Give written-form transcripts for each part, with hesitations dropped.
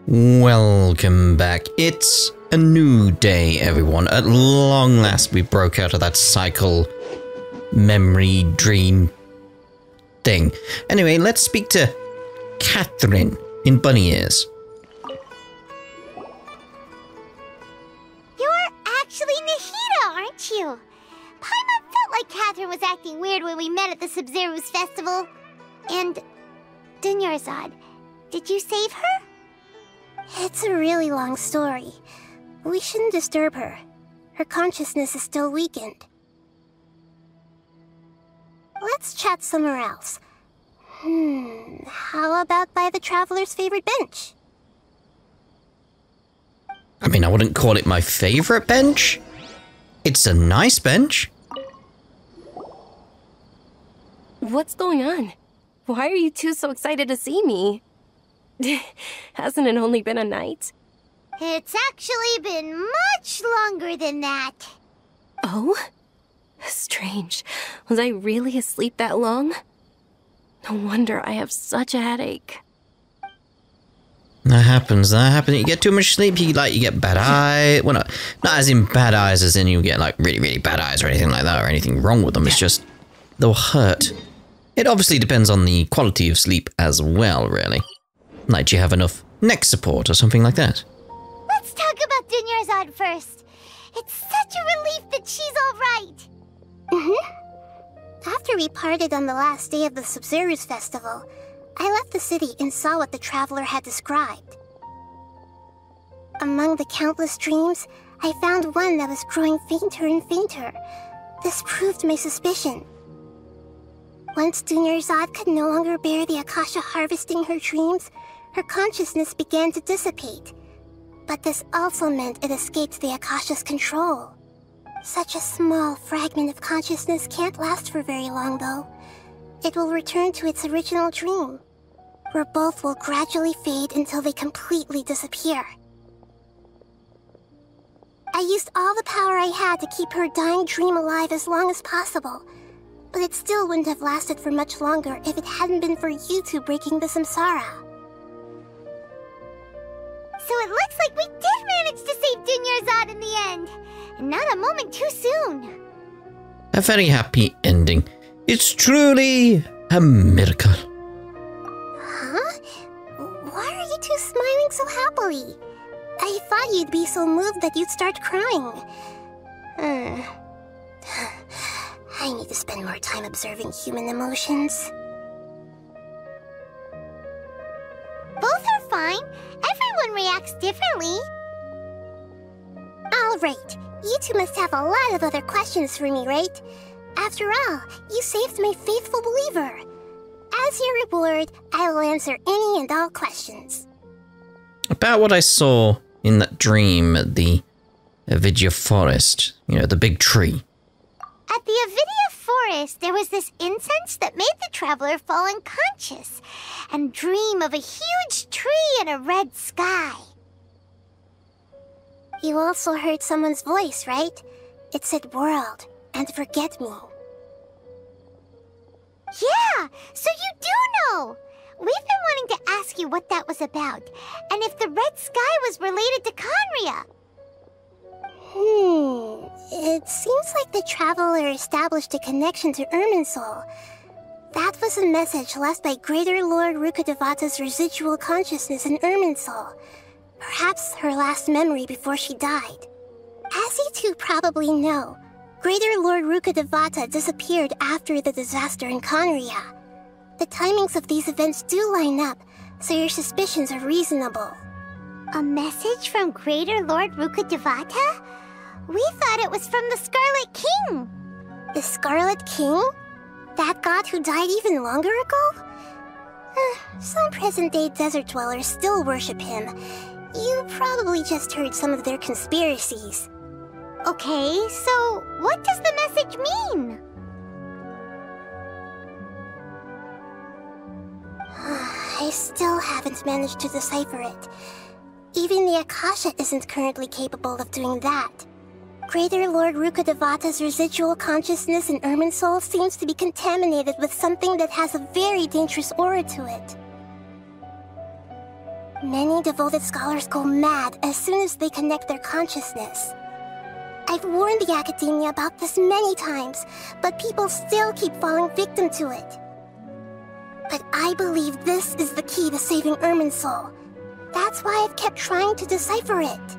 Welcome back. It's a new day, everyone. At long last, we broke out of that cycle, memory, dream thing. Anyway, let's speak to Katheryne in Bunny Ears. You're actually Nahida, aren't you? Paimon felt like Katheryne was acting weird when we met at the Sumeru's festival. And Dunyarzad, did you save her? It's a really long story. We shouldn't disturb her. Her consciousness is still weakened. Let's chat somewhere else. How about by the Traveler's favorite bench? I mean, I wouldn't call it my favorite bench. It's a nice bench. What's going on? Why are you two so excited to see me? Hasn't it only been a night? It's actually been much longer than that. Oh? Strange. Was I really asleep that long? No wonder I have such a headache. That happens. You get too much sleep, you get bad eyes. Well, not as in bad eyes as in you get like really, really bad eyes or anything like that or anything wrong with them. It's just they'll hurt. It obviously depends on the quality of sleep as well, really. Like, do you have enough neck support or something like that? Let's talk about Dunyarzad first. It's such a relief that she's all right. After we parted on the last day of the Sumeru's festival, I left the city and saw what the Traveler had described. Among the countless dreams, I found one that was growing fainter and fainter. This proved my suspicion. Once Dunyarzad could no longer bear the Akasha harvesting her dreams, her consciousness began to dissipate. But this also meant it escaped the Akasha's control. Such a small fragment of consciousness can't last for very long, though. It will return to its original dream, where both will gradually fade until they completely disappear. I used all the power I had to keep her dying dream alive as long as possible, but it still wouldn't have lasted for much longer if it hadn't been for you two breaking the samsara. So it looks like we did manage to save Dunyarzad in the end. And not a moment too soon. A very happy ending. It's truly a miracle. Huh? Why are you two smiling so happily? I thought you'd be so moved that you'd start crying. I need to spend more time observing human emotions. Both are fine. Everyone reacts differently. All right. You two must have a lot of other questions for me, right? After all, you saved my faithful believer. As your reward, I will answer any and all questions. About what I saw in that dream at the Avidya forest, the big tree. At the Avidya forest, there was this incense that made the Traveler fall unconscious and dream of a huge tree and a red sky. You also heard someone's voice, right? It said world and forget me. Yeah, so you do know. We've been wanting to ask you what that was about, and if the red sky was related to Khaenri'ah. It seems like the Traveler established a connection to Irminsul. That was a message left by Greater Lord Rukkhadevata's residual consciousness in Irminsul. Perhaps her last memory before she died. As you two probably know, Greater Lord Rukkhadevata disappeared after the disaster in Khaenri'ah. The timings of these events do line up, so your suspicions are reasonable. A message from Greater Lord Rukkhadevata? We thought it was from the Scarlet King. The Scarlet King? That god who died even longer ago? Some present-day desert dwellers still worship him. You probably just heard some of their conspiracies. Okay, so what does the message mean? I still haven't managed to decipher it. Even the Akasha isn't currently capable of doing that. Greater Lord Rukkhadevata's residual consciousness in Irminsul seems to be contaminated with something that has a very dangerous aura to it. Many devoted scholars go mad as soon as they connect their consciousness. I've warned the Academia about this many times, but people still keep falling victim to it. But I believe this is the key to saving Irminsul. That's why I've kept trying to decipher it.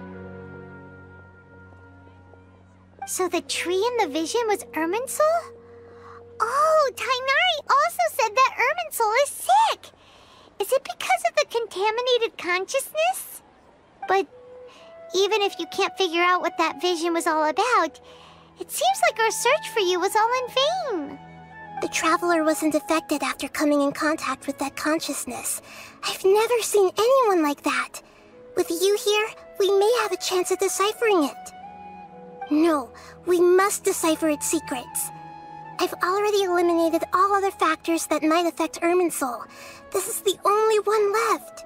So the tree in the vision was Irminsul? Oh, Tighnari also said that Irminsul is sick! Is it because of the contaminated consciousness? But even if you can't figure out what that vision was all about, it seems like our search for you was all in vain. The Traveler wasn't affected after coming in contact with that consciousness. I've never seen anyone like that. With you here, we may have a chance at deciphering it. No, we must decipher its secrets. I've already eliminated all other factors that might affect Irminsul. This is the only one left.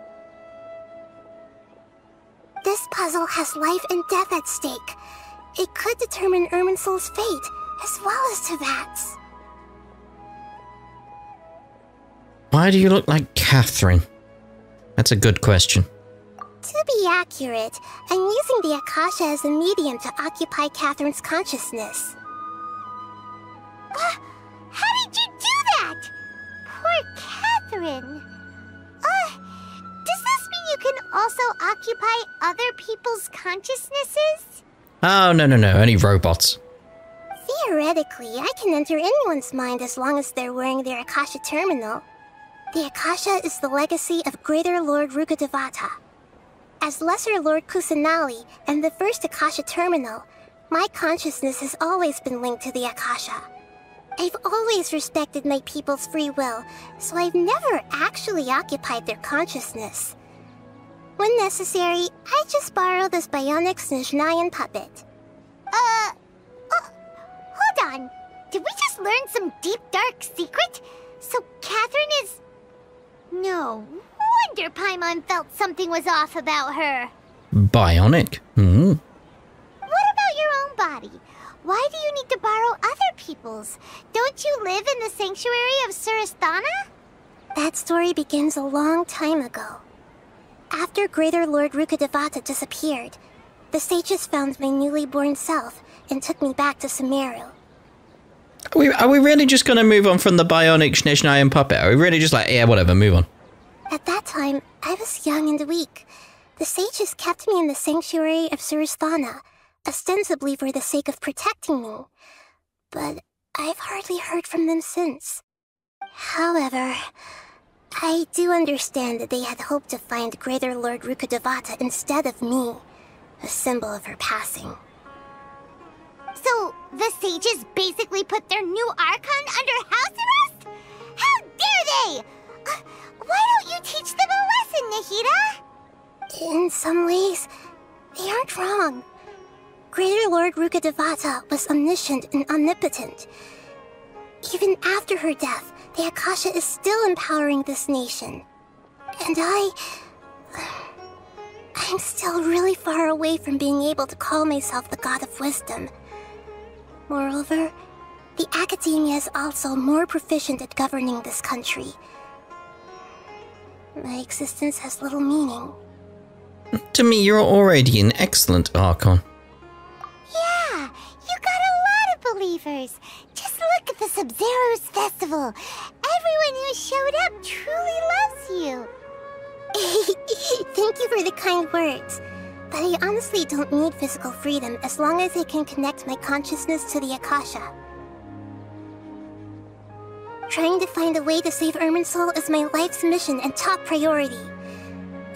This puzzle has life and death at stake. It could determine Irminsul's fate, as well as Teyvat's. Why do you look like Katheryne? That's a good question. To be accurate, I'm using the Akasha as a medium to occupy Katheryne's consciousness. How did you do that? Poor Katheryne. Does this mean you can also occupy other people's consciousnesses? Oh, no, only robots. Theoretically, I can enter anyone's mind as long as they're wearing their Akasha terminal. The Akasha is the legacy of Greater Lord Rukkhadevata. As Lesser Lord Kusanali and the first Akasha terminal, my consciousness has always been linked to the Akasha. I've always respected my people's free will, so I've never actually occupied their consciousness. When necessary, I just borrow this bionic Snezhnayan puppet. Hold on. Did we just learn some deep, dark secret? So Katheryne is... No wonder Paimon felt something was off about her. Bionic? What about your own body? Why do you need to borrow other people's? Don't you live in the sanctuary of Surasthana? That story begins a long time ago. After Greater Lord Rukkhadevata disappeared, the sages found my newly born self and took me back to Sumeru. Are we really just going to move on from the bionic Snezhnayan puppet? Are we really just like, yeah, whatever, move on? At that time, I was young and weak. The sages kept me in the sanctuary of Surasthana, ostensibly for the sake of protecting me. But I've hardly heard from them since. However, I do understand that they had hoped to find Greater Lord Rukkhadevata instead of me, a symbol of her passing. So, the sages basically put their new Archon under house arrest? How dare they! Why don't you teach them a lesson, Nahida? In some ways, they aren't wrong. Greater Lord Rukkhadevata was omniscient and omnipotent. Even after her death, the Akasha is still empowering this nation. And I'm still really far away from being able to call myself the God of Wisdom. Moreover, the Academia is also more proficient at governing this country. My existence has little meaning. To me, you're already an excellent Archon. Yeah, you got a lot of believers. Just look at the Sub-Zero's festival. Everyone who showed up truly loves you. Thank you for the kind words. But I honestly don't need physical freedom as long as I can connect my consciousness to the Akasha. Trying to find a way to save Irminsul is my life's mission and top priority.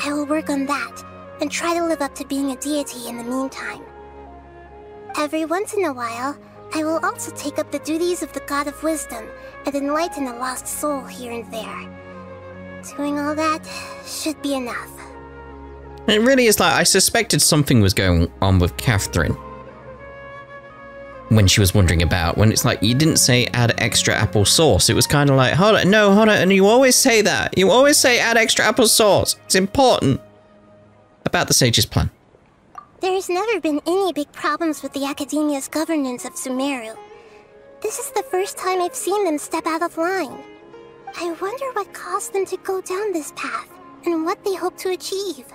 I will work on that, and try to live up to being a deity in the meantime. Every once in a while, I will also take up the duties of the God of Wisdom and enlighten a lost soul here and there. Doing all that should be enough. It really is like, I suspected something was going on with Katheryne. When she was wondering about, when it's like, you didn't say add extra apple sauce. It was kind of like, hold on, and you always say that. You always say add extra apple sauce. It's important. About the sage's plan. There's never been any big problems with the Academia's governance of Sumeru. This is the first time I've seen them step out of line. I wonder what caused them to go down this path. and what they hope to achieve.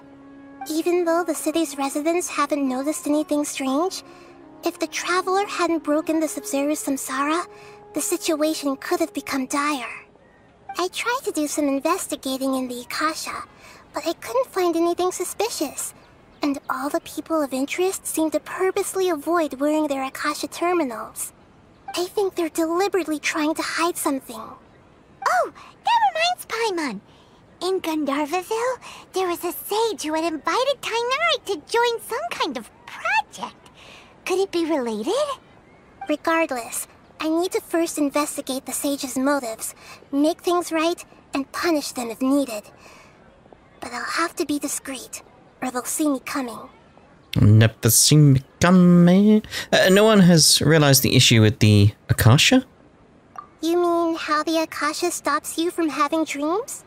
Even though the city's residents haven't noticed anything strange, if the traveler hadn't broken the Sumeru samsara, the situation could have become dire. I tried to do some investigating in the Akasha, but I couldn't find anything suspicious, and all the people of interest seem to purposely avoid wearing their Akasha terminals. I think they're deliberately trying to hide something. Oh, that reminds Paimon. In Gandharvaville, there was a sage who had invited Katheryne to join some kind of project. Could it be related? Regardless, I need to first investigate the sage's motives, make things right, and punish them if needed. But I'll have to be discreet, or they'll see me coming. Never seen me coming. No one has realized the issue with the Akasha? You mean how the Akasha stops you from having dreams?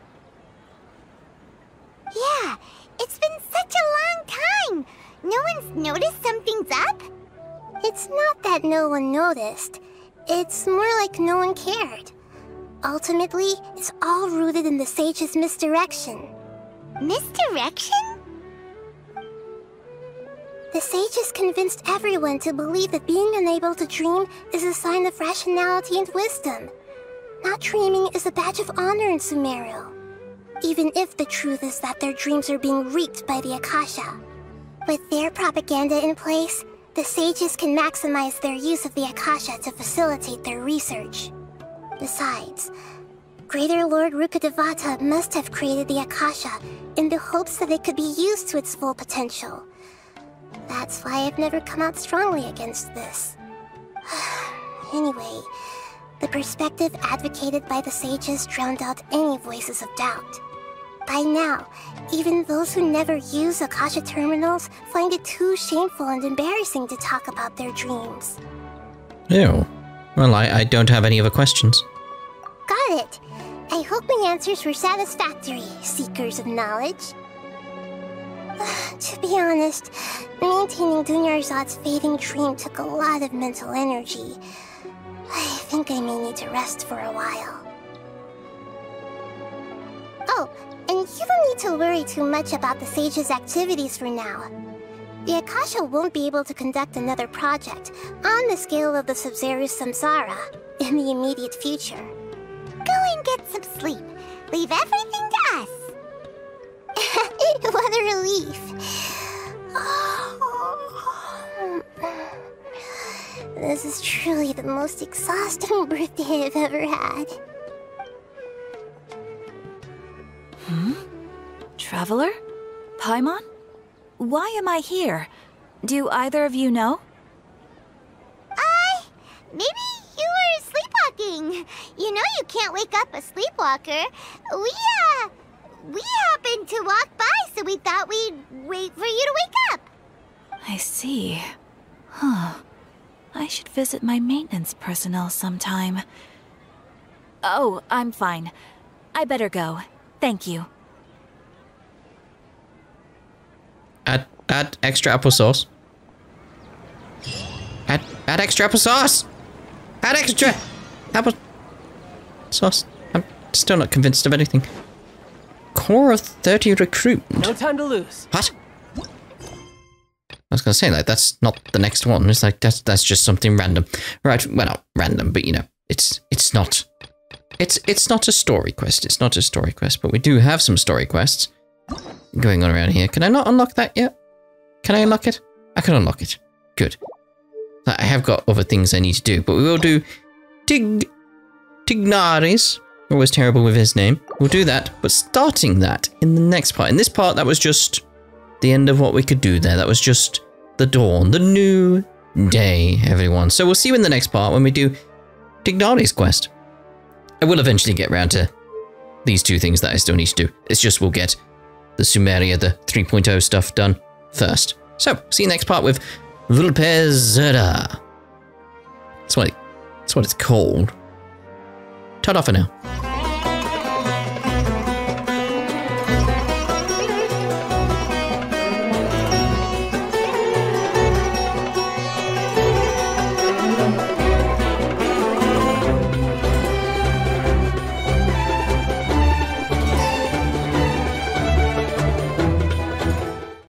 Yeah, it's been such a long time. No one's noticed something's up? It's not that no one noticed. It's more like no one cared. Ultimately, it's all rooted in the sage's misdirection. Misdirection? The sage has convinced everyone to believe that being unable to dream is a sign of rationality and wisdom. Not dreaming is a badge of honor in Sumeru, even if the truth is that their dreams are being reaped by the Akasha. With their propaganda in place, the sages can maximize their use of the Akasha to facilitate their research. Besides, Greater Lord Rukkhadevata must have created the Akasha in the hopes that it could be used to its full potential. That's why I've never come out strongly against this. Anyway, the perspective advocated by the sages drowned out any voices of doubt. By now, even those who never use Akasha terminals find it too shameful and embarrassing to talk about their dreams. Ew. Well, I don't have any other questions. Got it. I hope my answers were satisfactory, seekers of knowledge. To be honest, maintaining Dunyarzad's fading dream took a lot of mental energy. I think I may need to rest for a while. Oh, and you don't need to worry too much about the sage's activities for now. The Akasha won't be able to conduct another project on the scale of the Sumeru samsara in the immediate future. Go and get some sleep. Leave everything to us. What a relief. This is truly the most exhausting birthday I've ever had. Traveler? Paimon? Why am I here? Do either of you know? Maybe you were sleepwalking. You know you can't wake up a sleepwalker. We happened to walk by, so we thought we'd wait for you to wake up. I see. Huh. I should visit my maintenance personnel sometime. Oh, I'm fine. I better go. Thank you. Add extra applesauce. Add extra applesauce. Add extra applesauce. I'm still not convinced of anything. Core of 30 recruit. No time to lose. What? I was gonna say, like, that's not the next one. It's like that's just something random, right? Well, not random, but you know, it's not. It's not a story quest. It's not a story quest, but we do have some story quests going on around here. Can I not unlock that yet? Can I unlock it? I can unlock it. Good. I have got other things I need to do, but we will do Tignaris. Always terrible with his name. We'll do that, but starting that in the next part. In this part, that was just the end of what we could do there. That was just the dawn, the new day, everyone. So we'll see you in the next part when we do Tignaris quest. I will eventually get around to these two things that I still need to do. It's just we'll get the Sumeria, the 3.0 stuff done first. So, see you next part with Vulpezera. That's what it's called. Ta-da for now.